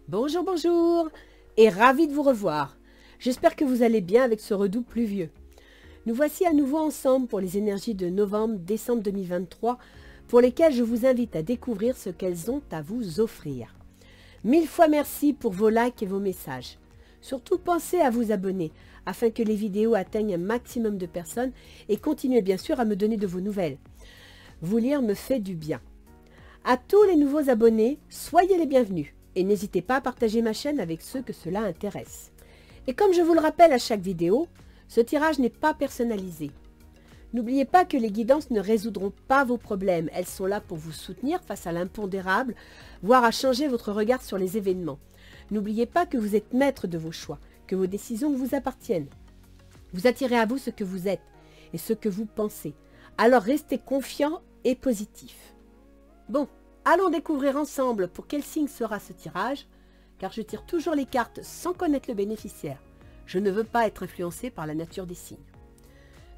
Bonjour, bonjour, et ravi de vous revoir. J'espère que vous allez bien avec ce redout pluvieux. Nous voici à nouveau ensemble pour les énergies de novembre-décembre 2023, pour lesquelles je vous invite à découvrir ce qu'elles ont à vous offrir. 1000 fois merci pour vos likes et vos messages. Surtout pensez à vous abonner, afin que les vidéos atteignent un maximum de personnes, et continuez bien sûr à me donner de vos nouvelles. Vous lire me fait du bien. À tous les nouveaux abonnés, soyez les bienvenus. Et n'hésitez pas à partager ma chaîne avec ceux que cela intéresse. Et comme je vous le rappelle à chaque vidéo, ce tirage n'est pas personnalisé. N'oubliez pas que les guidances ne résoudront pas vos problèmes. Elles sont là pour vous soutenir face à l'impondérable, voire à changer votre regard sur les événements. N'oubliez pas que vous êtes maître de vos choix, que vos décisions vous appartiennent. Vous attirez à vous ce que vous êtes et ce que vous pensez. Alors restez confiant et positif. Bon. Allons découvrir ensemble pour quel signe sera ce tirage, car je tire toujours les cartes sans connaître le bénéficiaire. Je ne veux pas être influencé par la nature des signes.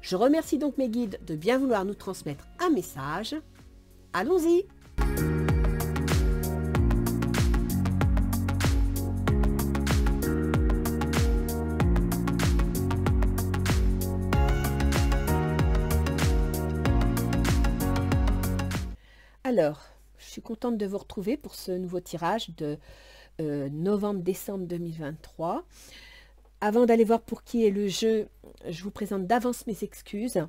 Je remercie donc mes guides de bien vouloir nous transmettre un message. Allons-y! Alors, je suis contente de vous retrouver pour ce nouveau tirage de novembre-décembre 2023. Avant d'aller voir pour qui est le jeu, je vous présente d'avance mes excuses.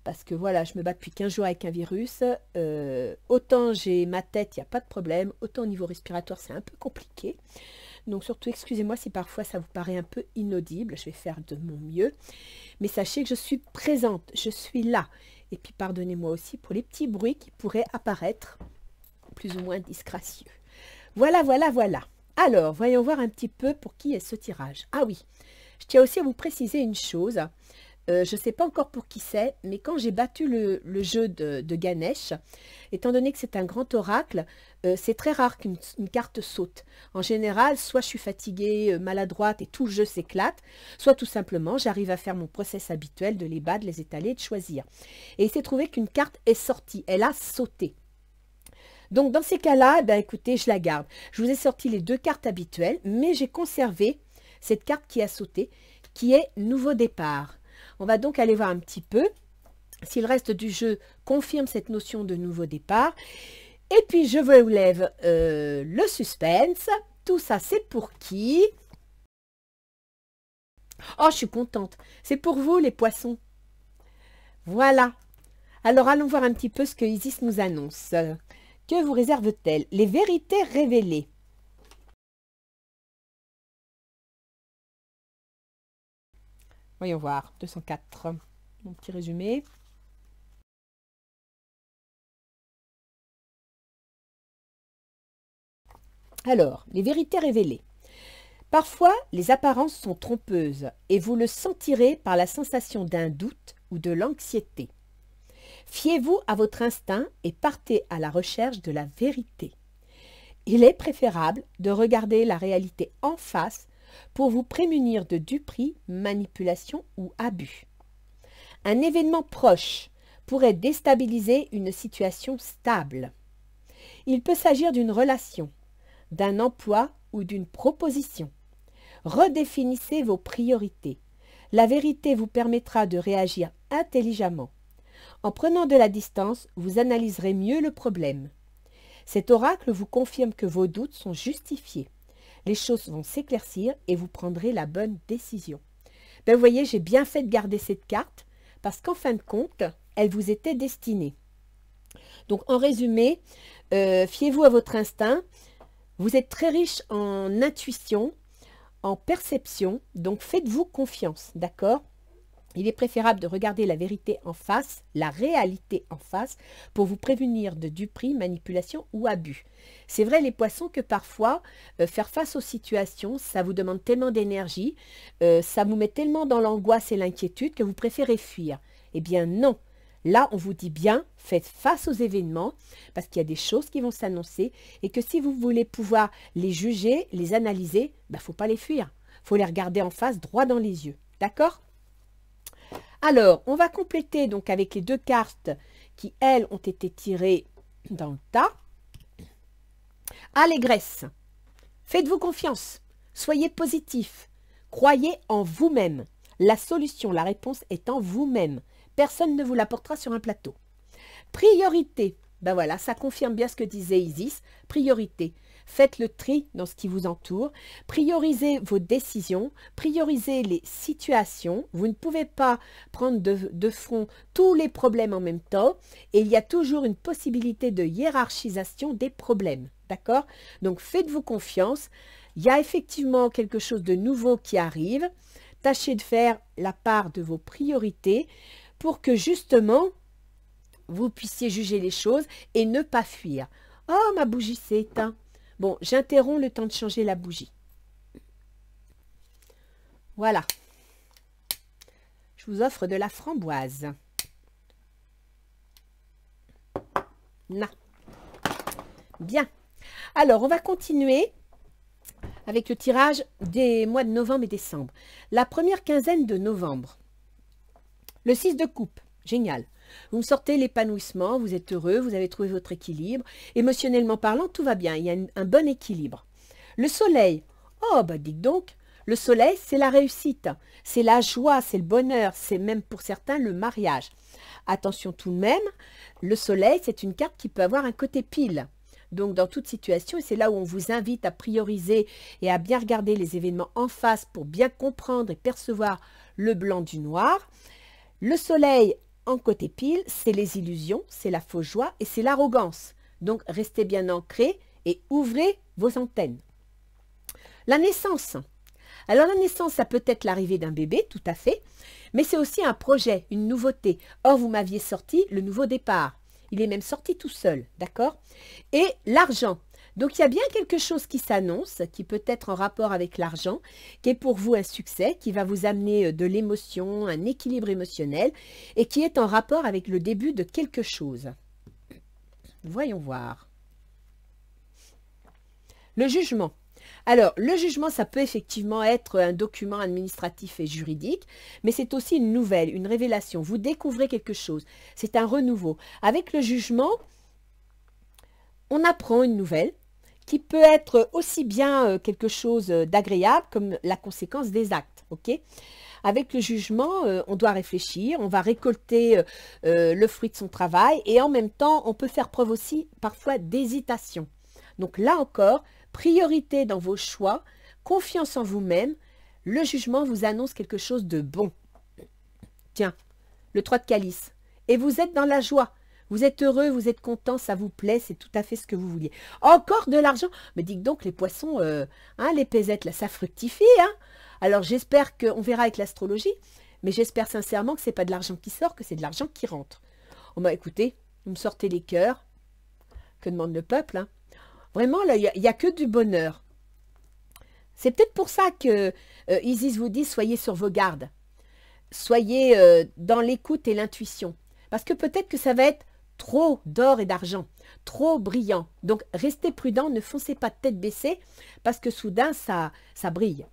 Parce que voilà, je me bats depuis 15 jours avec un virus. Autant j'ai ma tête, il n'y a pas de problème. Autant au niveau respiratoire, c'est un peu compliqué. Donc surtout, excusez-moi si parfois ça vous paraît un peu inaudible. Je vais faire de mon mieux. Mais sachez que je suis présente, je suis là. Et puis pardonnez-moi aussi pour les petits bruits qui pourraient apparaître plus ou moins disgracieux. Voilà, voilà, voilà. Alors, voyons voir un petit peu pour qui est ce tirage. Ah oui, je tiens aussi à vous préciser une chose. Je ne sais pas encore pour qui c'est, mais quand j'ai battu le jeu de Ganesh, étant donné que c'est un grand oracle, c'est très rare qu'une carte saute. En général, soit je suis fatiguée, maladroite et tout le jeu s'éclate, soit tout simplement j'arrive à faire mon process habituel de les battre, de les étaler, de choisir. Et il s'est trouvé qu'une carte est sortie, elle a sauté. Donc dans ces cas-là, ben, écoutez, je la garde. Je vous ai sorti les deux cartes habituelles, mais j'ai conservé cette carte qui a sauté, qui est Nouveau départ. On va donc aller voir un petit peu si le reste du jeu confirme cette notion de nouveau départ. Et puis je vous lève le suspense. Tout ça, c'est pour qui? Oh, je suis contente. C'est pour vous, les poissons. Voilà. Alors allons voir un petit peu ce que Isis nous annonce. Que vous réserve-t-elle? Les vérités révélées. Voyons voir, 204. Mon petit résumé. Alors, les vérités révélées. Parfois, les apparences sont trompeuses et vous le sentirez par la sensation d'un doute ou de l'anxiété. Fiez-vous à votre instinct et partez à la recherche de la vérité. Il est préférable de regarder la réalité en face pour vous prémunir de duperie, manipulation ou abus. Un événement proche pourrait déstabiliser une situation stable. Il peut s'agir d'une relation, d'un emploi ou d'une proposition. Redéfinissez vos priorités. La vérité vous permettra de réagir intelligemment. En prenant de la distance, vous analyserez mieux le problème. Cet oracle vous confirme que vos doutes sont justifiés. Les choses vont s'éclaircir et vous prendrez la bonne décision. Ben, vous voyez, j'ai bien fait de garder cette carte parce qu'en fin de compte, elle vous était destinée. Donc, en résumé, fiez-vous à votre instinct. Vous êtes très riche en intuition, en perception, donc faites-vous confiance, d'accord? Il est préférable de regarder la vérité en face, la réalité en face, pour vous prévenir de duperie, manipulation ou abus. C'est vrai, les poissons, que parfois, faire face aux situations, ça vous demande tellement d'énergie, ça vous met tellement dans l'angoisse et l'inquiétude que vous préférez fuir. Eh bien non, là on vous dit bien, faites face aux événements, parce qu'il y a des choses qui vont s'annoncer, et que si vous voulez pouvoir les juger, les analyser, il ne faut pas les fuir, il faut les regarder en face, droit dans les yeux, d'accord ? Alors, on va compléter donc avec les deux cartes qui, elles, ont été tirées dans le tas. Allégresse. Faites-vous confiance, soyez positif, croyez en vous-même. La solution, la réponse est en vous-même. Personne ne vous l'apportera sur un plateau. Priorité, ben voilà, ça confirme bien ce que disait Isis. Priorité, faites le tri dans ce qui vous entoure, priorisez vos décisions, priorisez les situations. Vous ne pouvez pas prendre de front tous les problèmes en même temps et il y a toujours une possibilité de hiérarchisation des problèmes. D'accord? Donc faites-vous confiance. Il y a effectivement quelque chose de nouveau qui arrive. Tâchez de faire la part de vos priorités pour que justement vous puissiez juger les choses et ne pas fuir. Oh, ma bougie s'est éteinte. Bon, j'interromps le temps de changer la bougie. Voilà. Je vous offre de la framboise. Na. Bien. Alors, on va continuer avec le tirage des mois de novembre et décembre. La première quinzaine de novembre. Le 6 de coupe. Génial. Vous me sortez l'épanouissement, vous êtes heureux, vous avez trouvé votre équilibre. Émotionnellement parlant, tout va bien, il y a un bon équilibre. Le soleil, oh bah dites donc, le soleil c'est la réussite, c'est la joie, c'est le bonheur, c'est même pour certains le mariage. Attention tout de même, le soleil c'est une carte qui peut avoir un côté pile. Donc dans toute situation, et c'est là où on vous invite à prioriser et à bien regarder les événements en face pour bien comprendre et percevoir le blanc du noir. Le soleil en côté pile, c'est les illusions, c'est la fausse joie et c'est l'arrogance. Donc, restez bien ancrés et ouvrez vos antennes. La naissance. Alors, la naissance, ça peut être l'arrivée d'un bébé, tout à fait, mais c'est aussi un projet, une nouveauté. Or, vous m'aviez sorti le nouveau départ. Il est même sorti tout seul, d'accord? Et l'argent. Donc, il y a bien quelque chose qui s'annonce, qui peut être en rapport avec l'argent, qui est pour vous un succès, qui va vous amener de l'émotion, un équilibre émotionnel, et qui est en rapport avec le début de quelque chose. Voyons voir. Le jugement. Alors, le jugement, ça peut effectivement être un document administratif et juridique, mais c'est aussi une nouvelle, une révélation. Vous découvrez quelque chose. C'est un renouveau. Avec le jugement, on apprend une nouvelle, qui peut être aussi bien quelque chose d'agréable comme la conséquence des actes. Okay, avec le jugement, on doit réfléchir, on va récolter le fruit de son travail et en même temps, on peut faire preuve aussi parfois d'hésitation. Donc là encore, priorité dans vos choix, confiance en vous-même, le jugement vous annonce quelque chose de bon. Tiens, le 3 de calice. Et vous êtes dans la joie. Vous êtes heureux, vous êtes content, ça vous plaît, c'est tout à fait ce que vous vouliez. Encore de l'argent. Mais dites donc, les poissons, les pézettes, là, ça fructifie. Hein. Alors, j'espère qu'on verra avec l'astrologie, mais j'espère sincèrement que ce n'est pas de l'argent qui sort, que c'est de l'argent qui rentre. Oh, bah, écoutez, vous me sortez les cœurs. Que demande le peuple, hein. Vraiment, là, il n'y a que du bonheur. C'est peut-être pour ça que Isis vous dit, soyez sur vos gardes. Soyez dans l'écoute et l'intuition. Parce que peut-être que ça va être trop d'or et d'argent, trop brillant. Donc, restez prudent, ne foncez pas tête baissée, parce que soudain, ça brille.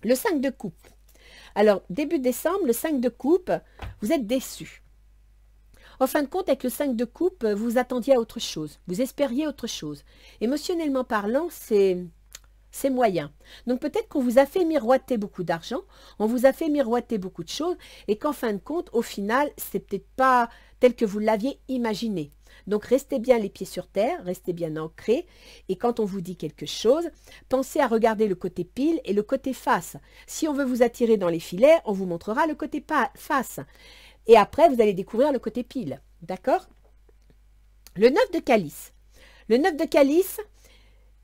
Le 5 de coupe. Alors, début décembre, le 5 de coupe, vous êtes déçus. En fin de compte, avec le 5 de coupe, vous attendiez à autre chose. Vous espériez autre chose. Émotionnellement parlant, c'est moyen. Donc peut-être qu'on vous a fait miroiter beaucoup d'argent, on vous a fait miroiter beaucoup de choses, et qu'en fin de compte, au final, c'est peut-être pas tel que vous l'aviez imaginé. Donc restez bien les pieds sur terre, restez bien ancrés, et quand on vous dit quelque chose, pensez à regarder le côté pile et le côté face. Si on veut vous attirer dans les filets, on vous montrera le côté face. Et après, vous allez découvrir le côté pile. D'accord? Le 9 de calice. Le 9 de calice,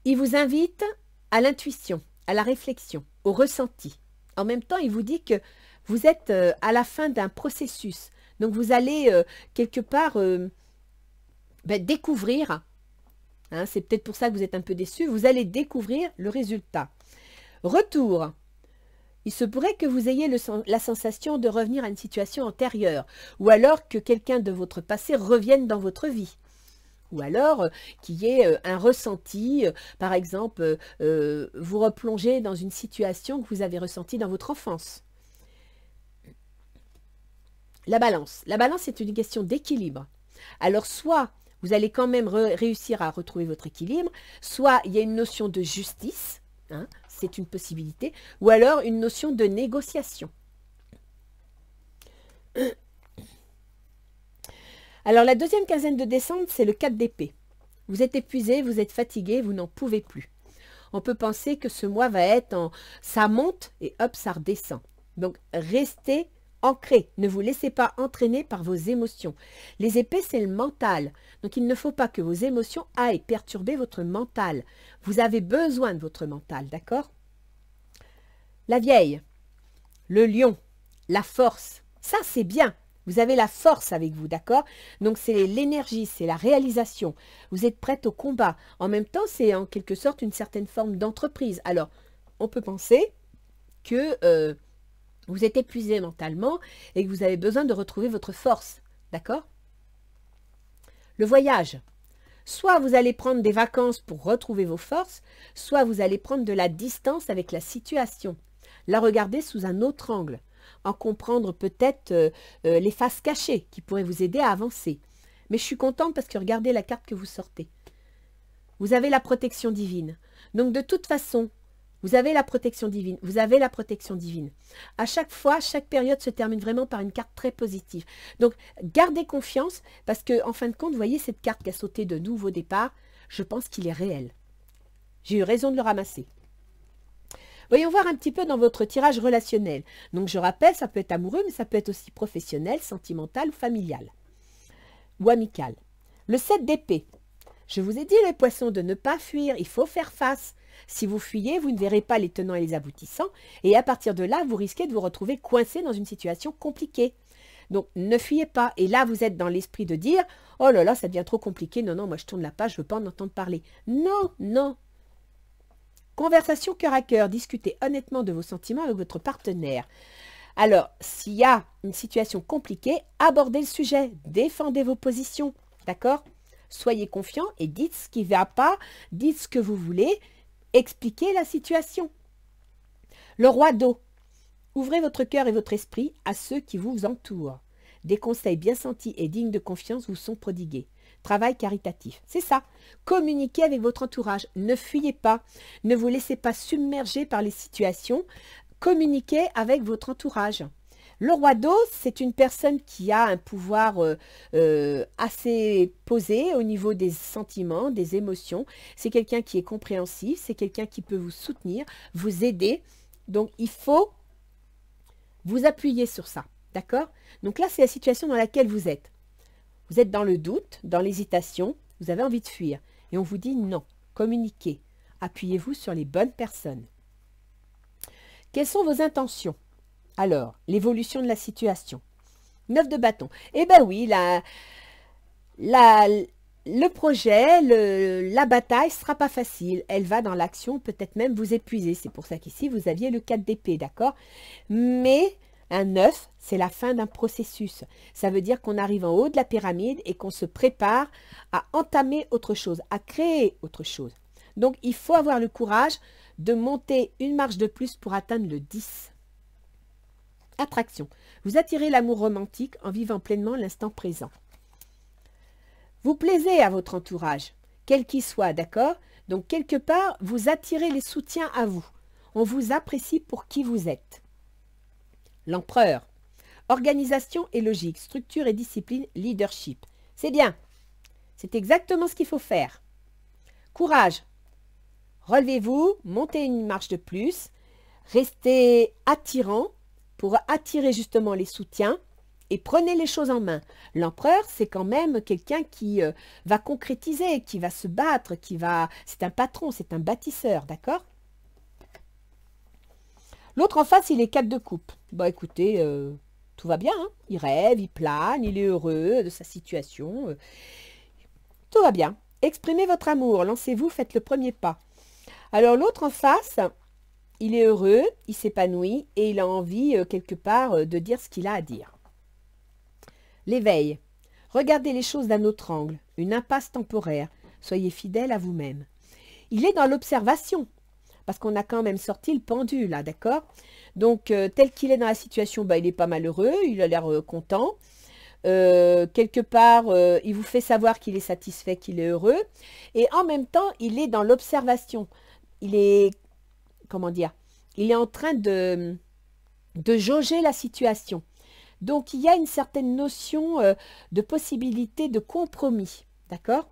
il vous invite à l'intuition, à la réflexion, au ressenti. En même temps, il vous dit que vous êtes à la fin d'un processus. Donc, vous allez quelque part découvrir, hein, c'est peut-être pour ça que vous êtes un peu déçu, vous allez découvrir le résultat. Retour. Il se pourrait que vous ayez la sensation de revenir à une situation antérieure, ou alors que quelqu'un de votre passé revienne dans votre vie. Ou alors qu'il y ait un ressenti, par exemple, vous replongez dans une situation que vous avez ressentie dans votre enfance. La balance. La balance est une question d'équilibre. Alors soit vous allez quand même réussir à retrouver votre équilibre. Soit il y a une notion de justice, hein, c'est une possibilité, ou alors une notion de négociation. Alors la deuxième quinzaine de décembre, c'est le 4 d'épée. Vous êtes épuisé, vous êtes fatigué, vous n'en pouvez plus. On peut penser que ce mois va être en... ça monte et hop, ça redescend. Donc restez ancré, ne vous laissez pas entraîner par vos émotions. Les épées, c'est le mental. Donc il ne faut pas que vos émotions aillent perturber votre mental. Vous avez besoin de votre mental, d'accord? La vieille, le lion, la force, ça c'est bien. Vous avez la force avec vous, d'accord? Donc c'est l'énergie, c'est la réalisation. Vous êtes prête au combat. En même temps, c'est en quelque sorte une certaine forme d'entreprise. Alors, on peut penser que vous êtes épuisé mentalement et que vous avez besoin de retrouver votre force, d'accord? Le voyage. Soit vous allez prendre des vacances pour retrouver vos forces, soit vous allez prendre de la distance avec la situation. La regarder sous un autre angle. En comprendre peut-être les faces cachées qui pourraient vous aider à avancer. Mais je suis contente parce que regardez la carte que vous sortez. Vous avez la protection divine. Donc de toute façon, vous avez la protection divine. Vous avez la protection divine. À chaque fois, chaque période se termine vraiment par une carte très positive. Donc gardez confiance parce que en fin de compte, vous voyez cette carte qui a sauté de nouveau départ, je pense qu'il est réel. J'ai eu raison de le ramasser. Voyons voir un petit peu dans votre tirage relationnel. Donc je rappelle, ça peut être amoureux, mais ça peut être aussi professionnel, sentimental ou familial. Ou amical. Le 7 d'épée. Je vous ai dit, les poissons, de ne pas fuir, il faut faire face. Si vous fuyez, vous ne verrez pas les tenants et les aboutissants, et à partir de là, vous risquez de vous retrouver coincé dans une situation compliquée. Donc ne fuyez pas. Et là, vous êtes dans l'esprit de dire, oh là là, ça devient trop compliqué, non, non, moi je tourne la page, je ne veux pas en entendre parler. Non, non. Conversation cœur à cœur, discutez honnêtement de vos sentiments avec votre partenaire. Alors, s'il y a une situation compliquée, abordez le sujet, défendez vos positions, d'accord? Soyez confiants et dites ce qui ne va pas, dites ce que vous voulez, expliquez la situation. Le roi d'eau, ouvrez votre cœur et votre esprit à ceux qui vous entourent. Des conseils bien sentis et dignes de confiance vous sont prodigués. Travail caritatif, c'est ça. Communiquez avec votre entourage, ne fuyez pas, ne vous laissez pas submerger par les situations, communiquez avec votre entourage. Le roi d'eau, c'est une personne qui a un pouvoir assez posé au niveau des sentiments, des émotions. C'est quelqu'un qui est compréhensif, c'est quelqu'un qui peut vous soutenir, vous aider. Donc, il faut vous appuyer sur ça, d'accord? Donc là, c'est la situation dans laquelle vous êtes. Vous êtes dans le doute, dans l'hésitation, vous avez envie de fuir. Et on vous dit non, communiquez, appuyez-vous sur les bonnes personnes. Quelles sont vos intentions? Alors, l'évolution de la situation. 9 de bâton. Eh bien oui, le projet, la bataille ne sera pas facile. Elle va dans l'action, peut-être même vous épuiser. C'est pour ça qu'ici, vous aviez le 4 d'épée, d'accord? Mais un 9, c'est la fin d'un processus. Ça veut dire qu'on arrive en haut de la pyramide et qu'on se prépare à entamer autre chose, à créer autre chose. Donc, il faut avoir le courage de monter une marche de plus pour atteindre le 10. Attraction. Vous attirez l'amour romantique en vivant pleinement l'instant présent. Vous plaisez à votre entourage, quel qu'il soit, d'accord? Donc, quelque part, vous attirez les soutiens à vous. On vous apprécie pour qui vous êtes. L'empereur. Organisation et logique, structure et discipline, leadership. C'est bien. C'est exactement ce qu'il faut faire. Courage. Relevez-vous, montez une marche de plus, restez attirant pour attirer justement les soutiens et prenez les choses en main. L'empereur, c'est quand même quelqu'un qui va concrétiser, qui va se battre, c'est un patron, c'est un bâtisseur, d'accord? L'autre en face, il est 4 de coupe. Bah écoutez, tout va bien, hein? Il rêve, il plane, il est heureux de sa situation. Tout va bien. Exprimez votre amour, lancez-vous, faites le premier pas. Alors l'autre en face, il est heureux, il s'épanouit et il a envie quelque part de dire ce qu'il a à dire. L'éveil. Regardez les choses d'un autre angle, une impasse temporaire. Soyez fidèle à vous-même. Il est dans l'observation, parce qu'on a quand même sorti le pendu là, d'accord? Donc tel qu'il est dans la situation, bah, il n'est pas malheureux, il a l'air content. quelque part, il vous fait savoir qu'il est satisfait, qu'il est heureux. Et en même temps, il est dans l'observation. Il est, comment dire, il est en train de jauger la situation. Donc, il y a une certaine notion de possibilité de compromis. D'accord?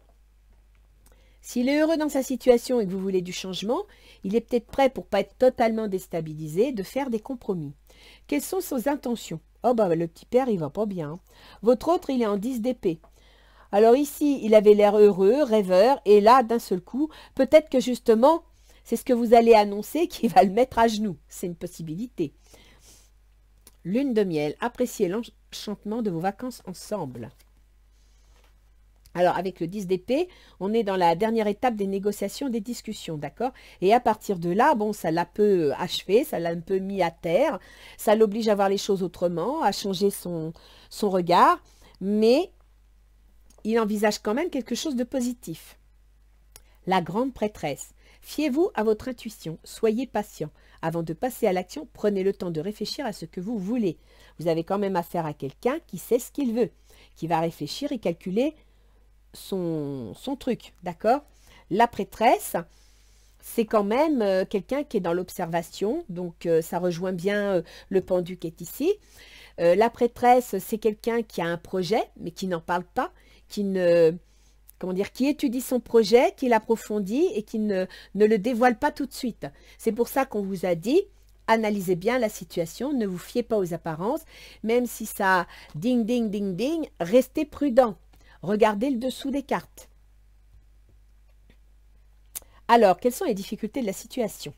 S'il est heureux dans sa situation et que vous voulez du changement, il est peut-être prêt, pour ne pas être totalement déstabilisé, de faire des compromis. Quelles sont ses intentions? Oh bah le petit père, il va pas bien. Votre autre, il est en 10 d'épée. Alors ici, il avait l'air heureux, rêveur, et là, d'un seul coup, peut-être que justement, c'est ce que vous allez annoncer qui va le mettre à genoux. C'est une possibilité. Lune de miel, appréciez l'enchantement de vos vacances ensemble. Alors, avec le 10 d'épée, on est dans la dernière étape des négociations, des discussions, d'accord? Et à partir de là, bon, ça l'a peu achevé, ça l'a un peu mis à terre, ça l'oblige à voir les choses autrement, à changer son regard, mais il envisage quand même quelque chose de positif. La grande prêtresse. Fiez-vous à votre intuition, soyez patient. Avant de passer à l'action, prenez le temps de réfléchir à ce que vous voulez. Vous avez quand même affaire à quelqu'un qui sait ce qu'il veut, qui va réfléchir et calculer son truc, d'accord? La prêtresse, c'est quand même quelqu'un qui est dans l'observation, donc ça rejoint bien le pendu qui est ici. La prêtresse, c'est quelqu'un qui a un projet, mais qui n'en parle pas, qui ne, comment dire, qui étudie son projet, qui l'approfondit et qui ne le dévoile pas tout de suite. C'est pour ça qu'on vous a dit, analysez bien la situation, ne vous fiez pas aux apparences, même si ça ding, ding, ding, ding, restez prudent. Regardez le dessous des cartes. Alors, quelles sont les difficultés de la situation?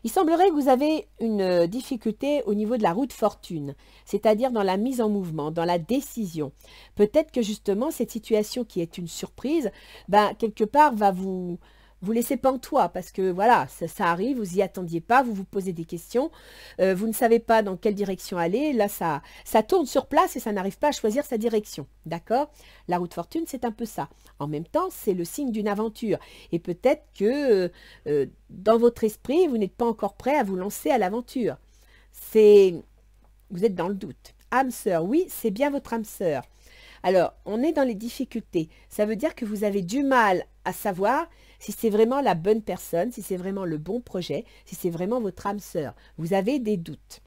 Il semblerait que vous avez une difficulté au niveau de la roue de fortune, c'est-à-dire dans la mise en mouvement, dans la décision. Peut-être que justement, cette situation qui est une surprise, ben, quelque part, va vous laisser pantois, parce que voilà, ça arrive, vous n'y attendiez pas, vous vous posez des questions, vous ne savez pas dans quelle direction aller, là, ça tourne sur place et ça n'arrive pas à choisir sa direction, d'accord? La roue de fortune, c'est un peu ça. En même temps, c'est le signe d'une aventure, et peut-être que dans votre esprit, vous n'êtes pas encore prêt à vous lancer à l'aventure. Vous êtes dans le doute. Âme sœur, oui, c'est bien votre âme sœur. Alors, on est dans les difficultés. Ça veut dire que vous avez du mal à savoir si c'est vraiment la bonne personne, si c'est vraiment le bon projet, si c'est vraiment votre âme sœur. Vous avez des doutes.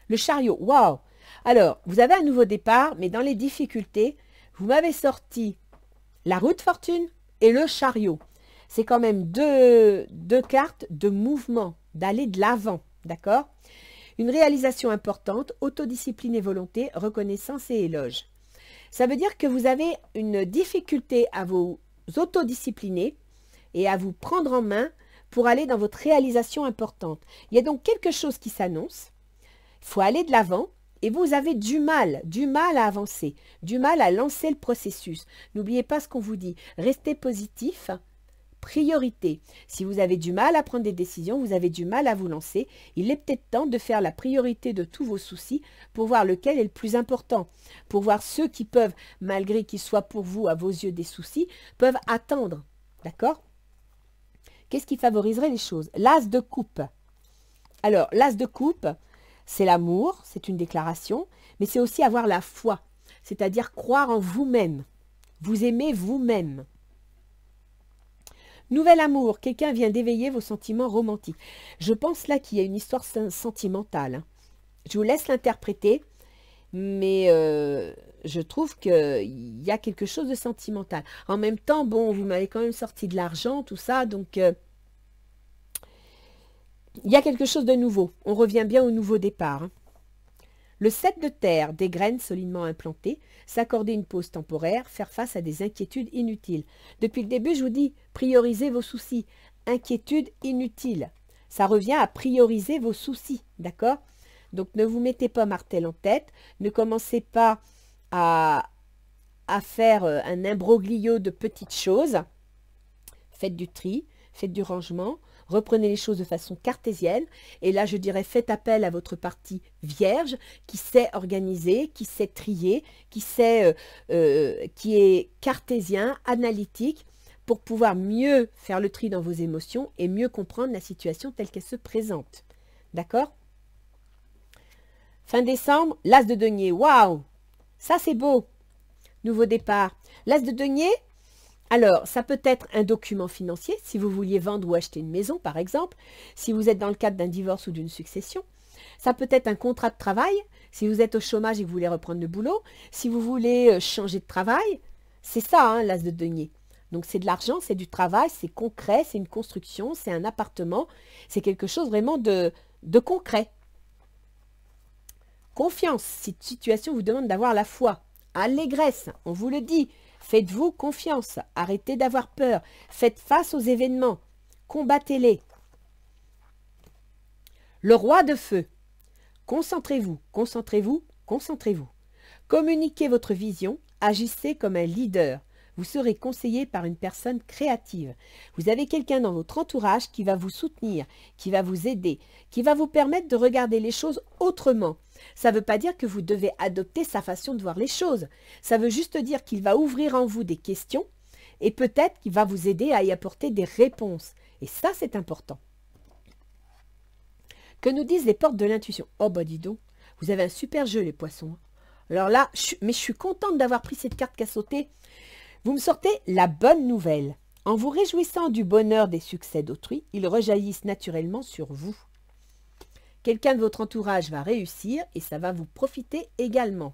Le chariot, waouh! Alors, vous avez un nouveau départ, mais dans les difficultés, vous m'avez sorti la roue de fortune et le chariot. C'est quand même deux cartes de mouvement, d'aller de l'avant, d'accord? Une réalisation importante, autodiscipline et volonté, reconnaissance et éloge. Ça veut dire que vous avez une difficulté à vous autodiscipliner et à vous prendre en main pour aller dans votre réalisation importante. Il y a donc quelque chose qui s'annonce, il faut aller de l'avant et vous avez du mal à avancer, du mal à lancer le processus. N'oubliez pas ce qu'on vous dit, restez positif. Priorité. Si vous avez du mal à prendre des décisions, vous avez du mal à vous lancer, il est peut-être temps de faire la priorité de tous vos soucis pour voir lequel est le plus important, pour voir ceux qui peuvent, malgré qu'ils soient pour vous, à vos yeux, des soucis, peuvent attendre. D'accord? Qu'est-ce qui favoriserait les choses? L'as de coupe. Alors, l'as de coupe, c'est l'amour, c'est une déclaration, mais c'est aussi avoir la foi, c'est-à-dire croire en vous-même. Vous aimez vous-même. Nouvel amour, quelqu'un vient d'éveiller vos sentiments romantiques. Je pense là qu'il y a une histoire sentimentale. Je vous laisse l'interpréter, mais je trouve qu'il y a quelque chose de sentimental. En même temps, bon, vous m'avez quand même sorti de l'argent, tout ça, donc il y a quelque chose de nouveau. On revient bien au nouveau départ. Le 7 de terre, des graines solidement implantées, s'accorder une pause temporaire, faire face à des inquiétudes inutiles. Depuis le début, je vous dis, priorisez vos soucis. Inquiétudes inutiles. Ça revient à prioriser vos soucis, d'accord? Donc, ne vous mettez pas martel en tête, ne commencez pas à faire un imbroglio de petites choses. Faites du tri, faites du rangement, reprenez les choses de façon cartésienne. Et là, je dirais, faites appel à votre partie vierge qui sait organiser, qui sait trier, qui est cartésien, analytique, pour pouvoir mieux faire le tri dans vos émotions et mieux comprendre la situation telle qu'elle se présente. D'accord? Fin décembre, l'as de denier. Waouh! Ça, c'est beau. Nouveau départ. L'as de denier, alors, ça peut être un document financier, si vous vouliez vendre ou acheter une maison, par exemple, si vous êtes dans le cadre d'un divorce ou d'une succession. Ça peut être un contrat de travail, si vous êtes au chômage et que vous voulez reprendre le boulot, si vous voulez changer de travail. C'est ça, hein, l'as de denier. Donc, c'est de l'argent, c'est du travail, c'est concret, c'est une construction, c'est un appartement, c'est quelque chose vraiment de concret. Confiance, cette situation vous demande d'avoir la foi. Allégresse, on vous le dit. Faites-vous confiance, arrêtez d'avoir peur, faites face aux événements, combattez-les. Le roi de feu, concentrez-vous, concentrez-vous, concentrez-vous. Communiquez votre vision, agissez comme un leader. Vous serez conseillé par une personne créative. Vous avez quelqu'un dans votre entourage qui va vous soutenir, qui va vous aider, qui va vous permettre de regarder les choses autrement. Ça ne veut pas dire que vous devez adopter sa façon de voir les choses. Ça veut juste dire qu'il va ouvrir en vous des questions et peut-être qu'il va vous aider à y apporter des réponses. Et ça, c'est important. Que nous disent les portes de l'intuition? Oh, bah dis donc, vous avez un super jeu, les poissons. Alors là, je suis contente d'avoir pris cette carte qui a sauté. Vous me sortez la bonne nouvelle. En vous réjouissant du bonheur des succès d'autrui, ils rejaillissent naturellement sur vous. Quelqu'un de votre entourage va réussir et ça va vous profiter également.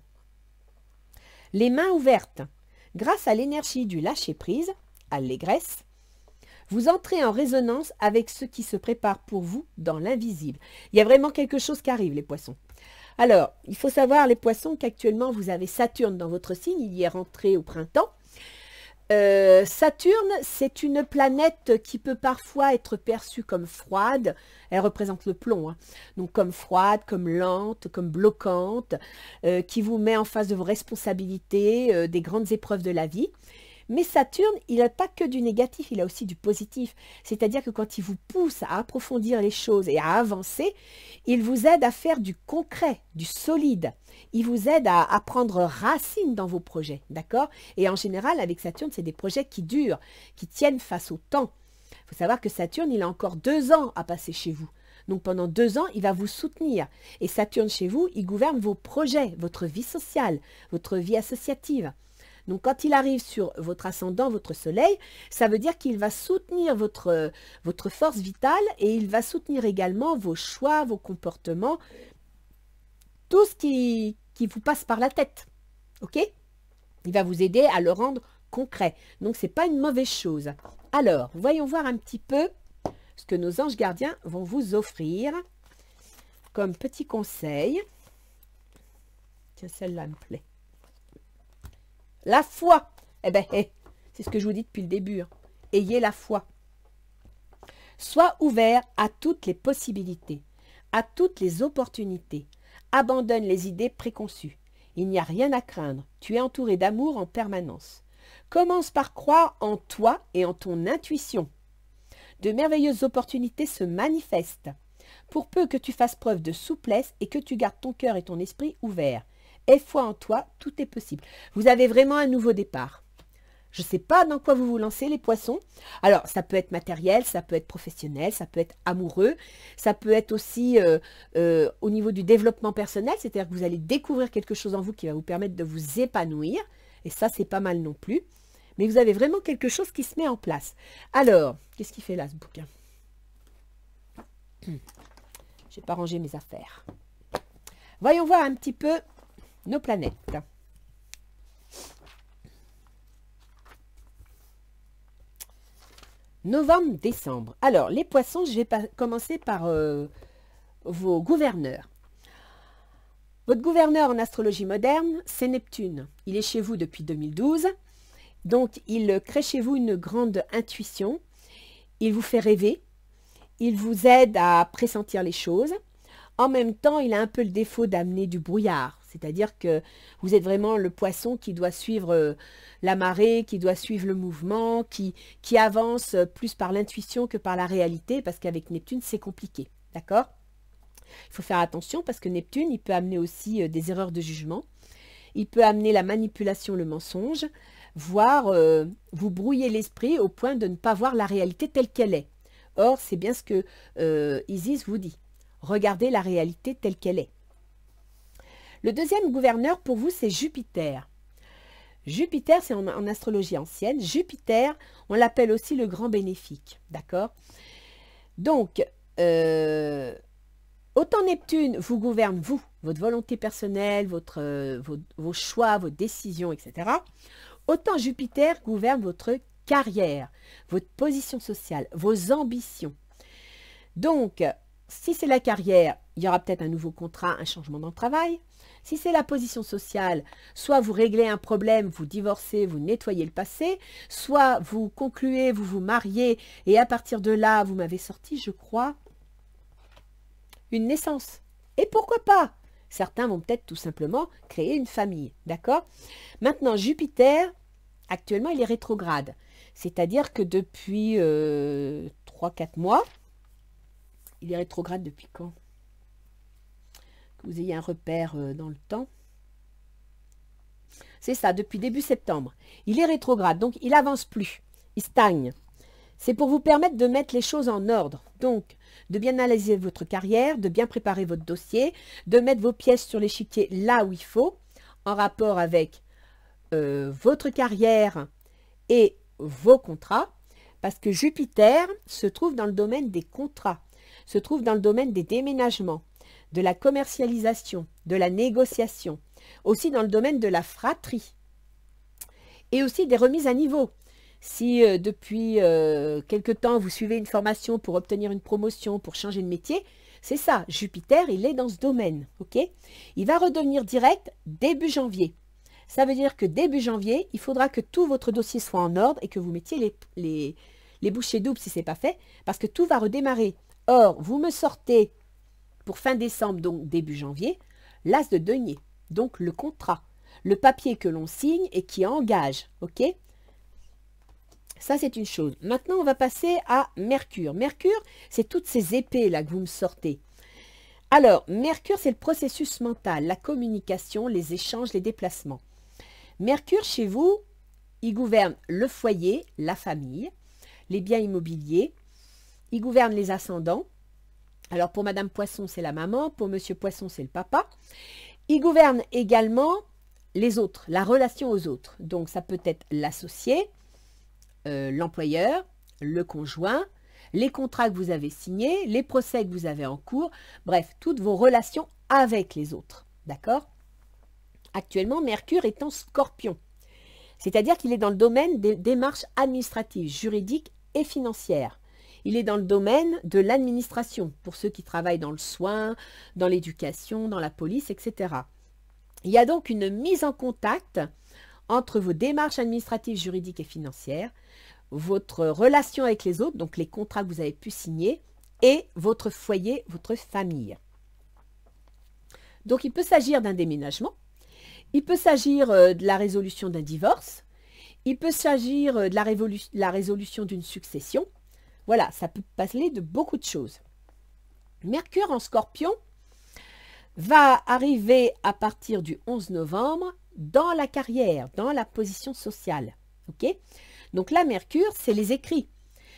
Les mains ouvertes. Grâce à l'énergie du lâcher-prise, allégresse, vous entrez en résonance avec ce qui se prépare pour vous dans l'invisible. Il y a vraiment quelque chose qui arrive, les poissons. Alors, il faut savoir, les poissons, qu'actuellement, vous avez Saturne dans votre signe. Il y est rentré au printemps. Saturne, c'est une planète qui peut parfois être perçue comme froide. Elle représente le plomb, hein. Donc comme froide, comme lente, comme bloquante, qui vous met en face de vos responsabilités, des grandes épreuves de la vie. Mais Saturne, il n'a pas que du négatif, il a aussi du positif. C'est-à-dire que quand il vous pousse à approfondir les choses et à avancer, il vous aide à faire du concret, du solide. Il vous aide à prendre racine dans vos projets, d'accord? Et en général, avec Saturne, c'est des projets qui durent, qui tiennent face au temps. Il faut savoir que Saturne, il a encore 2 ans à passer chez vous. Donc pendant 2 ans, il va vous soutenir. Et Saturne chez vous, il gouverne vos projets, votre vie sociale, votre vie associative. Donc, quand il arrive sur votre ascendant, votre soleil, ça veut dire qu'il va soutenir votre force vitale et il va soutenir également vos choix, vos comportements, tout ce qui vous passe par la tête. OK? Il va vous aider à le rendre concret. Donc, ce n'est pas une mauvaise chose. Alors, voyons voir un petit peu ce que nos anges gardiens vont vous offrir comme petit conseil. Tiens, celle-là me plaît. La foi, eh bien, c'est ce que je vous dis depuis le début. Hein. Ayez la foi. Sois ouvert à toutes les possibilités, à toutes les opportunités. Abandonne les idées préconçues. Il n'y a rien à craindre. Tu es entouré d'amour en permanence. Commence par croire en toi et en ton intuition. De merveilleuses opportunités se manifestent. Pour peu que tu fasses preuve de souplesse et que tu gardes ton cœur et ton esprit ouverts. Aie foi en toi, tout est possible. Vous avez vraiment un nouveau départ. Je ne sais pas dans quoi vous vous lancez, les poissons. Alors, ça peut être matériel, ça peut être professionnel, ça peut être amoureux, ça peut être aussi au niveau du développement personnel, c'est-à-dire que vous allez découvrir quelque chose en vous qui va vous permettre de vous épanouir. Et ça, c'est pas mal non plus. Mais vous avez vraiment quelque chose qui se met en place. Alors, qu'est-ce qu'il fait là, ce bouquin? Je n'ai pas rangé mes affaires. Voyons voir un petit peu nos planètes. Novembre, décembre. Alors, les poissons, je vais commencer par vos gouverneurs. Votre gouverneur en astrologie moderne, c'est Neptune. Il est chez vous depuis 2012. Donc, il crée chez vous une grande intuition. Il vous fait rêver. Il vous aide à pressentir les choses. En même temps, il a un peu le défaut d'amener du brouillard. C'est-à-dire que vous êtes vraiment le poisson qui doit suivre la marée, qui doit suivre le mouvement, qui avance plus par l'intuition que par la réalité, parce qu'avec Neptune, c'est compliqué. D'accord? Il faut faire attention parce que Neptune, il peut amener aussi des erreurs de jugement. Il peut amener la manipulation, le mensonge, voire vous brouiller l'esprit au point de ne pas voir la réalité telle qu'elle est. Or, c'est bien ce que Isis vous dit. Regardez la réalité telle qu'elle est. Le deuxième gouverneur pour vous, c'est Jupiter. Jupiter, c'est en astrologie ancienne. Jupiter, on l'appelle aussi le grand bénéfique, d'accord? Donc, autant Neptune vous gouverne, vous, votre volonté personnelle, vos choix, vos décisions, etc. Autant Jupiter gouverne votre carrière, votre position sociale, vos ambitions. Donc, si c'est la carrière, il y aura peut-être un nouveau contrat, un changement dans le travail. Si c'est la position sociale, soit vous réglez un problème, vous divorcez, vous nettoyez le passé, soit vous concluez, vous vous mariez, et à partir de là, vous m'avez sorti, je crois, une naissance. Et pourquoi pas? Certains vont peut-être tout simplement créer une famille, d'accord? Maintenant, Jupiter, actuellement, il est rétrograde. C'est-à-dire que depuis 3-4 mois, il est rétrograde depuis quand? Que vous ayez un repère dans le temps. C'est ça, depuis début septembre. Il est rétrograde, donc il n'avance plus. Il stagne. C'est pour vous permettre de mettre les choses en ordre. Donc, de bien analyser votre carrière, de bien préparer votre dossier, de mettre vos pièces sur l'échiquier là où il faut, en rapport avec votre carrière et vos contrats, parce que Jupiter se trouve dans le domaine des contrats, se trouve dans le domaine des déménagements, de la commercialisation, de la négociation, aussi dans le domaine de la fratrie, et aussi des remises à niveau. Si depuis quelque temps, vous suivez une formation pour obtenir une promotion, pour changer de métier, c'est ça, Jupiter, il est dans ce domaine, ok? Il va redevenir direct début janvier. Ça veut dire que début janvier, il faudra que tout votre dossier soit en ordre et que vous mettiez les bouchées doubles si ce n'est pas fait, parce que tout va redémarrer. Or, vous me sortez pour fin décembre, donc début janvier, l'as de denier, donc le contrat, le papier que l'on signe et qui engage, ok? Ça, c'est une chose. Maintenant, on va passer à Mercure. Mercure, c'est toutes ces épées là que vous me sortez. Alors, Mercure, c'est le processus mental, la communication, les échanges, les déplacements. Mercure, chez vous, il gouverne le foyer, la famille, les biens immobiliers, il gouverne les ascendants. Alors, pour Madame Poisson, c'est la maman, pour Monsieur Poisson, c'est le papa. Il gouverne également les autres, la relation aux autres. Donc, ça peut être l'associé, l'employeur, le conjoint, les contrats que vous avez signés, les procès que vous avez en cours, bref, toutes vos relations avec les autres, d'accord? Actuellement, Mercure est en Scorpion, c'est-à-dire qu'il est dans le domaine des démarches administratives, juridiques et financières. Il est dans le domaine de l'administration, pour ceux qui travaillent dans le soin, dans l'éducation, dans la police, etc. Il y a donc une mise en contact entre vos démarches administratives, juridiques et financières, votre relation avec les autres, donc les contrats que vous avez pu signer, et votre foyer, votre famille. Donc il peut s'agir d'un déménagement, il peut s'agir de la résolution d'un divorce, il peut s'agir de la résolution d'une succession. Voilà, ça peut passer de beaucoup de choses. Mercure en Scorpion va arriver à partir du 11 novembre dans la carrière, dans la position sociale. Ok? Donc là, Mercure, c'est les écrits.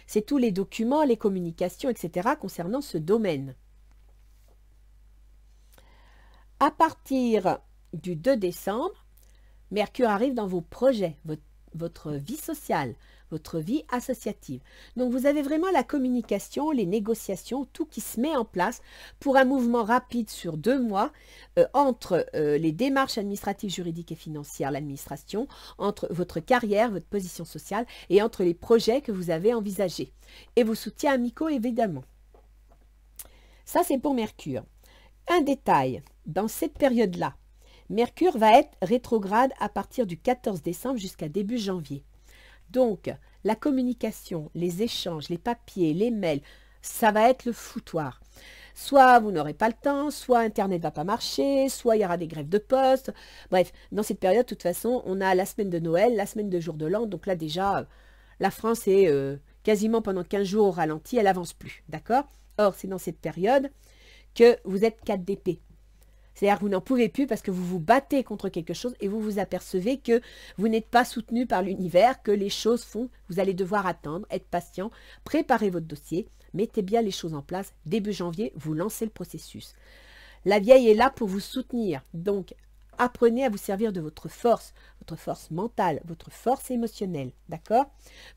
C'est tous les documents, les communications, etc. concernant ce domaine. À partir du 2 décembre, Mercure arrive dans vos projets, votre vie sociale, votre vie associative. Donc vous avez vraiment la communication, les négociations, tout qui se met en place pour un mouvement rapide sur 2 mois entre les démarches administratives, juridiques et financières, l'administration, entre votre carrière, votre position sociale et entre les projets que vous avez envisagés. Et vos soutiens amicaux évidemment. Ça c'est pour Mercure. Un détail, dans cette période-là, Mercure va être rétrograde à partir du 14 décembre jusqu'à début janvier. Donc, la communication, les échanges, les papiers, les mails, ça va être le foutoir. Soit vous n'aurez pas le temps, soit Internet ne va pas marcher, soit il y aura des grèves de poste. Bref, dans cette période, de toute façon, on a la semaine de Noël, la semaine de jour de l'an. Donc là, déjà, la France est quasiment pendant 15 jours au ralenti, elle n'avance plus. D'accord? Or, c'est dans cette période que vous êtes 4 d'épée. C'est-à-dire que vous n'en pouvez plus parce que vous vous battez contre quelque chose et vous vous apercevez que vous n'êtes pas soutenu par l'univers, que les choses font, vous allez devoir attendre, être patient, préparer votre dossier, mettez bien les choses en place. Début janvier, vous lancez le processus. La vieille est là pour vous soutenir. Donc, apprenez à vous servir de votre force mentale, votre force émotionnelle, d'accord?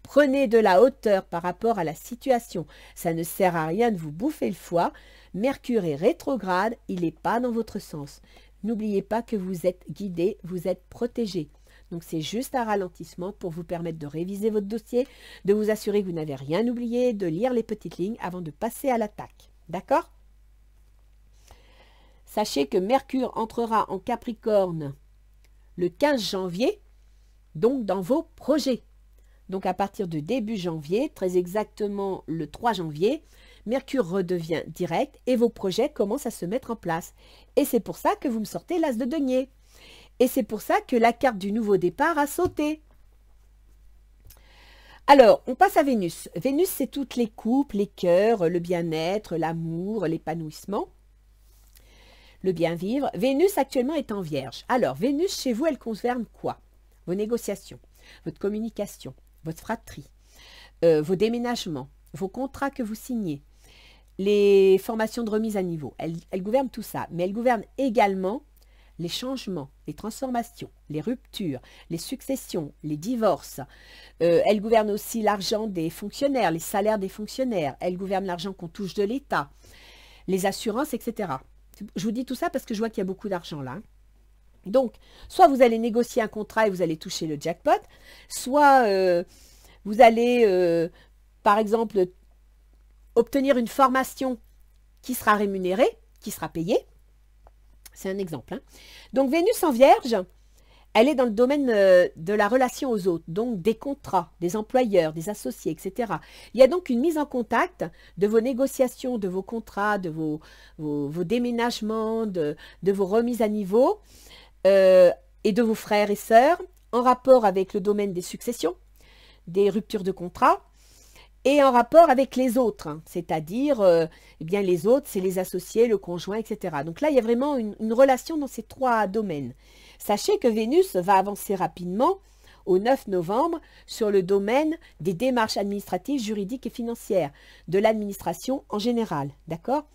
Prenez de la hauteur par rapport à la situation. Ça ne sert à rien de vous bouffer le foie. Mercure est rétrograde, il n'est pas dans votre sens. N'oubliez pas que vous êtes guidé, vous êtes protégé. Donc, c'est juste un ralentissement pour vous permettre de réviser votre dossier, de vous assurer que vous n'avez rien oublié, de lire les petites lignes avant de passer à l'attaque. D'accord? Sachez que Mercure entrera en Capricorne le 15 janvier, donc dans vos projets. Donc, à partir de début janvier, très exactement le 3 janvier, Mercure redevient direct et vos projets commencent à se mettre en place. Et c'est pour ça que vous me sortez l'as de denier. Et c'est pour ça que la carte du nouveau départ a sauté. Alors, on passe à Vénus. Vénus, c'est toutes les couples, les cœurs, le bien-être, l'amour, l'épanouissement, le bien-vivre. Vénus, actuellement, est en Vierge. Alors, Vénus, chez vous, elle concerne quoi? Vos négociations, votre communication, votre fratrie, vos déménagements, vos contrats que vous signez, les formations de remise à niveau. Elle gouverne tout ça, mais elle gouverne également les changements, les transformations, les ruptures, les successions, les divorces. Elle gouverne aussi l'argent des fonctionnaires, les salaires des fonctionnaires. Elle gouverne l'argent qu'on touche de l'État, les assurances, etc. Je vous dis tout ça parce que je vois qu'il y a beaucoup d'argent là. Donc, soit vous allez négocier un contrat et vous allez toucher le jackpot, soit vous allez, par exemple, obtenir une formation qui sera rémunérée, qui sera payée. C'est un exemple. Hein. Donc, Vénus en Vierge, elle est dans le domaine de la relation aux autres, donc des contrats, des employeurs, des associés, etc. Il y a donc une mise en contact de vos négociations, de vos contrats, de vos déménagements, de vos remises à niveau et de vos frères et sœurs en rapport avec le domaine des successions, des ruptures de contrat, et en rapport avec les autres, hein, c'est-à-dire, eh bien les autres, c'est les associés, le conjoint, etc. Donc là, il y a vraiment une relation dans ces trois domaines. Sachez que Vénus va avancer rapidement au 9 novembre sur le domaine des démarches administratives, juridiques et financières, de l'administration en général, d'accord?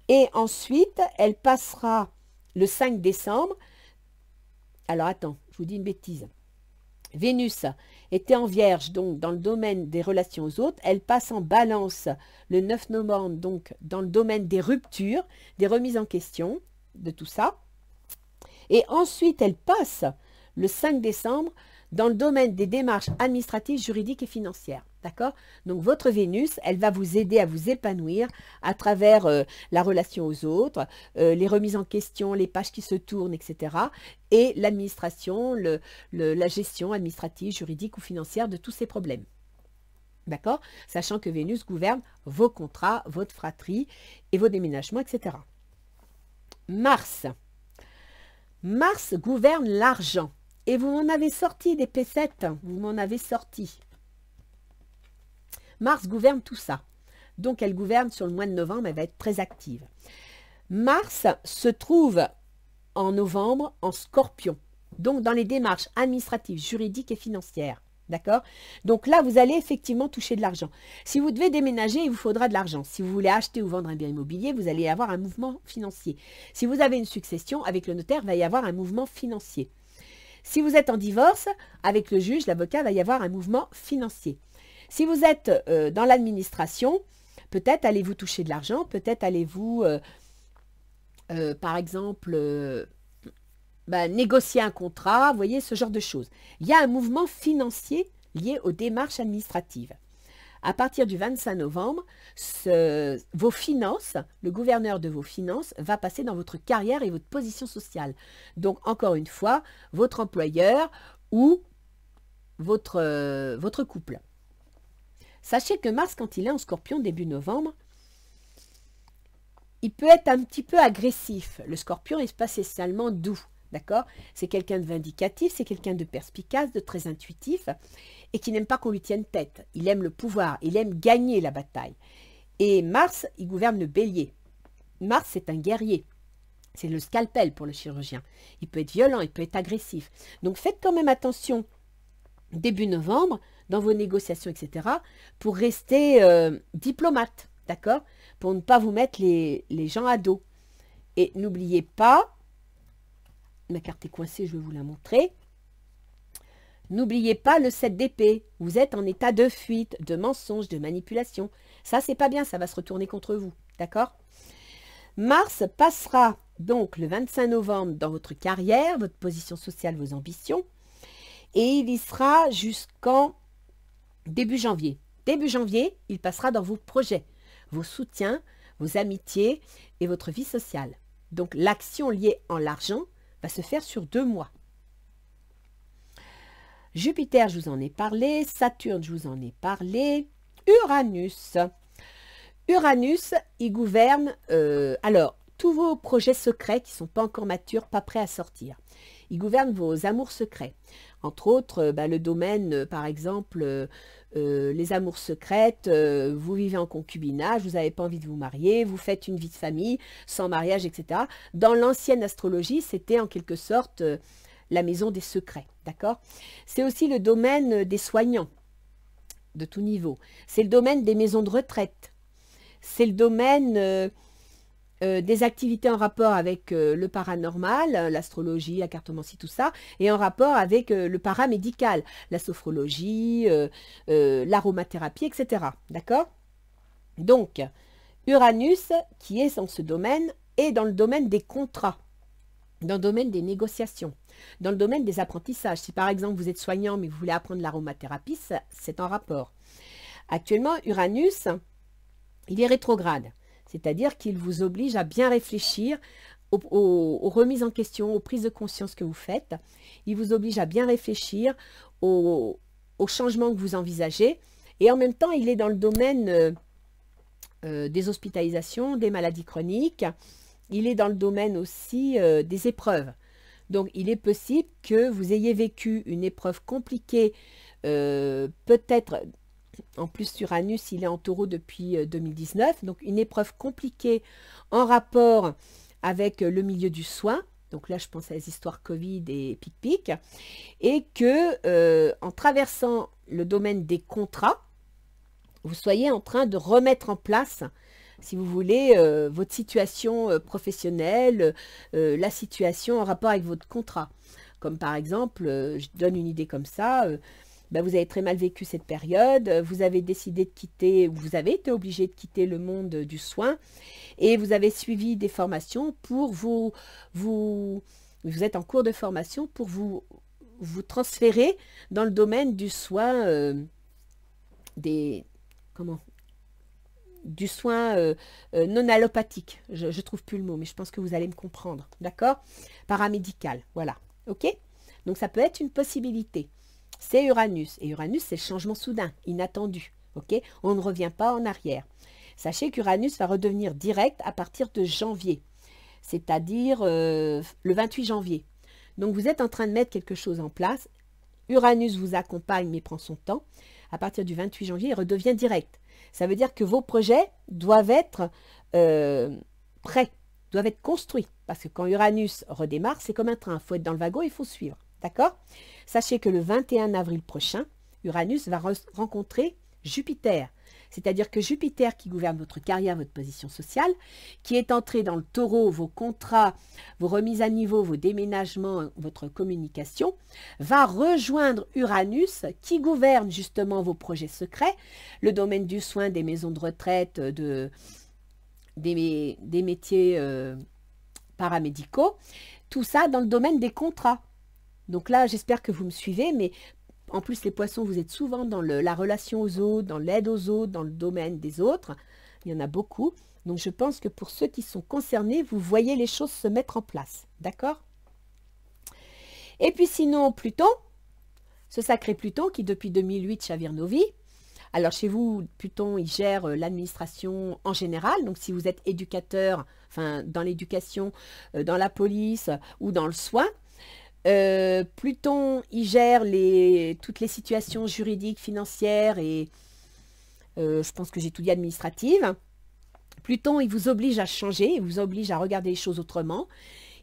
Et ensuite, elle passera le 5 décembre. Alors attends, je vous dis une bêtise. Vénus était en Vierge, donc dans le domaine des relations aux autres. Elle passe en Balance le 9 novembre, donc dans le domaine des ruptures, des remises en question, de tout ça. Et ensuite, elle passe le 5 décembre dans le domaine des démarches administratives, juridiques et financières. D'accord? Donc, votre Vénus, elle va vous aider à vous épanouir à travers la relation aux autres, les remises en question, les pages qui se tournent, etc. Et l'administration, la gestion administrative, juridique ou financière de tous ces problèmes. D'accord? Sachant que Vénus gouverne vos contrats, votre fratrie et vos déménagements, etc. Mars. Mars gouverne l'argent. Et vous m'en avez sorti des P7, vous m'en avez sorti. Mars gouverne tout ça. Donc, elle gouverne sur le mois de novembre, elle va être très active. Mars se trouve en novembre en Scorpion. Donc, dans les démarches administratives, juridiques et financières. D'accord? Donc là, vous allez effectivement toucher de l'argent. Si vous devez déménager, il vous faudra de l'argent. Si vous voulez acheter ou vendre un bien immobilier, vous allez avoir un mouvement financier. Si vous avez une succession, avec le notaire, il va y avoir un mouvement financier. Si vous êtes en divorce, avec le juge, l'avocat, il va y avoir un mouvement financier. Si vous êtes dans l'administration, peut-être allez-vous toucher de l'argent, peut-être allez-vous, par exemple, négocier un contrat, vous voyez, ce genre de choses. Il y a un mouvement financier lié aux démarches administratives. À partir du 25 novembre, vos finances, le gouverneur de vos finances va passer dans votre carrière et votre position sociale. Donc, encore une fois, votre employeur ou votre couple. Sachez que Mars, quand il est en Scorpion début novembre, il peut être un petit peu agressif. Le Scorpion n'est pas spécialement doux. D'accord? C'est quelqu'un de vindicatif, c'est quelqu'un de perspicace, de très intuitif et qui n'aime pas qu'on lui tienne tête. Il aime le pouvoir, il aime gagner la bataille. Et Mars, il gouverne le Bélier. Mars, c'est un guerrier. C'est le scalpel pour le chirurgien. Il peut être violent, il peut être agressif. Donc faites quand même attention début novembre dans vos négociations, etc. pour rester diplomate, d'accord? Pour ne pas vous mettre les gens à dos. Et n'oubliez pas, ma carte est coincée, je vais vous la montrer. N'oubliez pas le 7 d'épée. Vous êtes en état de fuite, de mensonge, de manipulation. Ça, c'est pas bien, ça va se retourner contre vous. D'accord? Mars passera donc le 25 novembre dans votre carrière, votre position sociale, vos ambitions. Et il y sera jusqu'en début janvier. Début janvier, il passera dans vos projets, vos soutiens, vos amitiés et votre vie sociale. Donc l'action liée en l'argent va se faire sur 2 mois. Jupiter, je vous en ai parlé. Saturne, je vous en ai parlé. Uranus. Uranus, il gouverne, alors, tous vos projets secrets qui ne sont pas encore matures, pas prêts à sortir. Il gouverne vos amours secrets. Entre autres, le domaine, par exemple, les amours secrètes, vous vivez en concubinage, vous n'avez pas envie de vous marier, vous faites une vie de famille, sans mariage, etc. Dans l'ancienne astrologie, c'était en quelque sorte la maison des secrets, d'accord? C'est aussi le domaine des soignants, de tout niveau. C'est le domaine des maisons de retraite. C'est le domaine des activités en rapport avec le paranormal, l'astrologie, la cartomancie, tout ça, et en rapport avec le paramédical, la sophrologie, l'aromathérapie, etc. D'accord? Donc, Uranus, qui est dans ce domaine, est dans le domaine des contrats, dans le domaine des négociations, dans le domaine des apprentissages. Si par exemple vous êtes soignant mais vous voulez apprendre l'aromathérapie, c'est en rapport. Actuellement, Uranus, il est rétrograde, c'est-à-dire qu'il vous oblige à bien réfléchir aux remises en question, aux prises de conscience que vous faites. Il vous oblige à bien réfléchir aux changements que vous envisagez. Et en même temps, il est dans le domaine des hospitalisations, des maladies chroniques. Il est dans le domaine aussi des épreuves. Donc, il est possible que vous ayez vécu une épreuve compliquée, peut-être. En plus, Uranus, il est en taureau depuis 2019. Donc, une épreuve compliquée en rapport avec le milieu du soin. Donc là, je pense à les histoires Covid et pic-pic. Et que, en traversant le domaine des contrats, vous soyez en train de remettre en place, si vous voulez, votre situation professionnelle, la situation en rapport avec votre contrat. Comme par exemple, je donne une idée comme ça, vous avez très mal vécu cette période, vous avez décidé de quitter, vous avez été obligé de quitter le monde du soin et vous avez suivi des formations pour vous êtes en cours de formation pour vous transférer dans le domaine du soin, du soin non allopathique. Je ne trouve plus le mot, mais je pense que vous allez me comprendre, d'accord? Paramédical, voilà, ok? Donc ça peut être une possibilité. C'est Uranus. Et Uranus, c'est le changement soudain, inattendu. Ok? On ne revient pas en arrière. Sachez qu'Uranus va redevenir direct à partir de janvier, c'est-à-dire le 28 janvier. Donc, vous êtes en train de mettre quelque chose en place. Uranus vous accompagne, mais prend son temps. À partir du 28 janvier, il redevient direct. Ça veut dire que vos projets doivent être prêts, doivent être construits. Parce que quand Uranus redémarre, c'est comme un train. Il faut être dans le wagon, il faut suivre. D'accord? Sachez que le 21 avril prochain, Uranus va rencontrer Jupiter. C'est-à-dire que Jupiter, qui gouverne votre carrière, votre position sociale, qui est entré dans le taureau, vos contrats, vos remises à niveau, vos déménagements, votre communication, va rejoindre Uranus, qui gouverne justement vos projets secrets, le domaine du soin, des maisons de retraite, des métiers paramédicaux, tout ça dans le domaine des contrats. Donc là, j'espère que vous me suivez, mais en plus, les poissons, vous êtes souvent dans la relation aux autres, dans l'aide aux autres, dans le domaine des autres. Il y en a beaucoup. Donc, je pense que pour ceux qui sont concernés, vous voyez les choses se mettre en place. D'accord? Et puis sinon, Pluton, ce sacré Pluton qui, depuis 2008, chavire nos vies. Alors, chez vous, Pluton, il gère l'administration en général. Donc, si vous êtes éducateur, enfin, dans l'éducation, dans la police ou dans le soin, Pluton, il gère toutes les situations juridiques, financières et je pense que j'ai tout dit, administratives. Pluton, il vous oblige à changer, il vous oblige à regarder les choses autrement.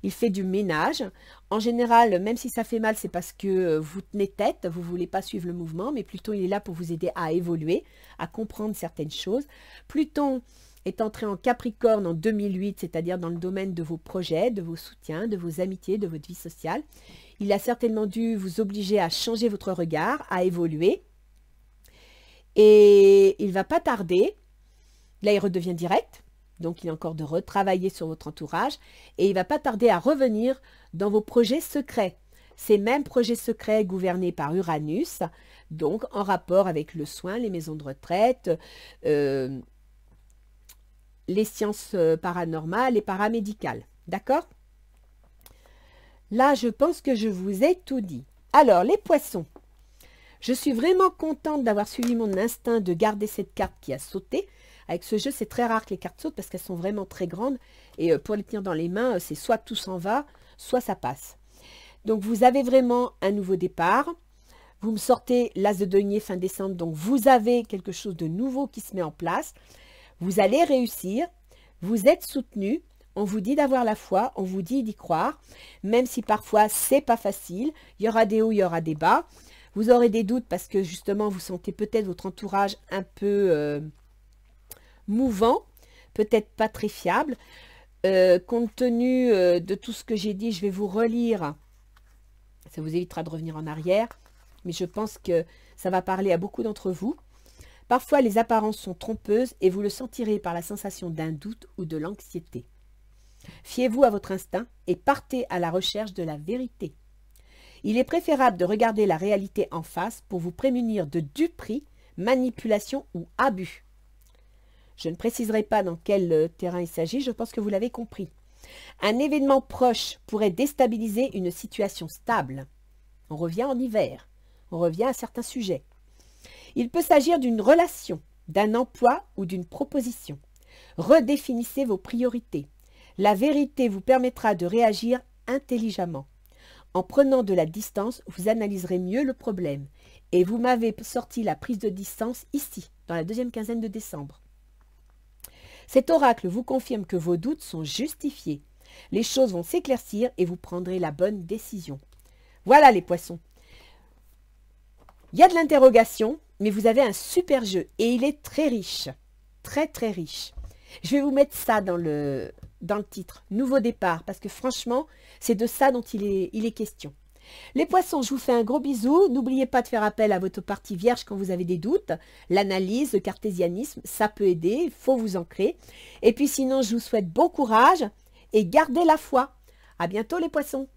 Il fait du ménage. En général, même si ça fait mal, c'est parce que vous tenez tête, vous ne voulez pas suivre le mouvement, mais Pluton, il est là pour vous aider à évoluer, à comprendre certaines choses. Pluton, est entré en Capricorne en 2008, c'est-à-dire dans le domaine de vos projets, de vos soutiens, de vos amitiés, de votre vie sociale. Il a certainement dû vous obliger à changer votre regard, à évoluer. Et il ne va pas tarder. Là, il redevient direct. Donc, il est encore de retravailler sur votre entourage. Et il ne va pas tarder à revenir dans vos projets secrets. Ces mêmes projets secrets gouvernés par Uranus, donc en rapport avec le soin, les maisons de retraite, les sciences paranormales et paramédicales. D'accord? Là, je pense que je vous ai tout dit. Alors, les poissons. Je suis vraiment contente d'avoir suivi mon instinct de garder cette carte qui a sauté. Avec ce jeu, c'est très rare que les cartes sautent parce qu'elles sont vraiment très grandes. Et pour les tenir dans les mains, c'est soit tout s'en va, soit ça passe. Donc, vous avez vraiment un nouveau départ. Vous me sortez l'as de denier fin décembre. Donc, vous avez quelque chose de nouveau qui se met en place. Vous allez réussir. Vous êtes soutenu. On vous dit d'avoir la foi. On vous dit d'y croire. Même si parfois, c'est pas facile. Il y aura des hauts, il y aura des bas. Vous aurez des doutes parce que justement, vous sentez peut-être votre entourage un peu mouvant. Peut-être pas très fiable. Compte tenu de tout ce que j'ai dit, je vais vous relire. Ça vous évitera de revenir en arrière, mais je pense que ça va parler à beaucoup d'entre vous. Parfois, les apparences sont trompeuses et vous le sentirez par la sensation d'un doute ou de l'anxiété. Fiez-vous à votre instinct et partez à la recherche de la vérité. Il est préférable de regarder la réalité en face pour vous prémunir de duperie, manipulation ou abus. Je ne préciserai pas dans quel terrain il s'agit, je pense que vous l'avez compris. Un événement proche pourrait déstabiliser une situation stable. On revient en hiver. On revient à certains sujets. Il peut s'agir d'une relation, d'un emploi ou d'une proposition. Redéfinissez vos priorités. La vérité vous permettra de réagir intelligemment. En prenant de la distance, vous analyserez mieux le problème. Et vous m'avez sorti la prise de distance ici, dans la deuxième quinzaine de décembre. Cet oracle vous confirme que vos doutes sont justifiés. Les choses vont s'éclaircir et vous prendrez la bonne décision. Voilà les poissons. Il y a de l'interrogation, mais vous avez un super jeu et il est très riche. Très très riche. Je vais vous mettre ça dans le titre. Nouveau départ, parce que franchement, c'est de ça dont il est question. Les poissons, je vous fais un gros bisou. N'oubliez pas de faire appel à votre partie vierge quand vous avez des doutes. L'analyse, le cartésianisme, ça peut aider. Il faut vous ancrer. Et puis sinon, je vous souhaite bon courage et gardez la foi. À bientôt les poissons.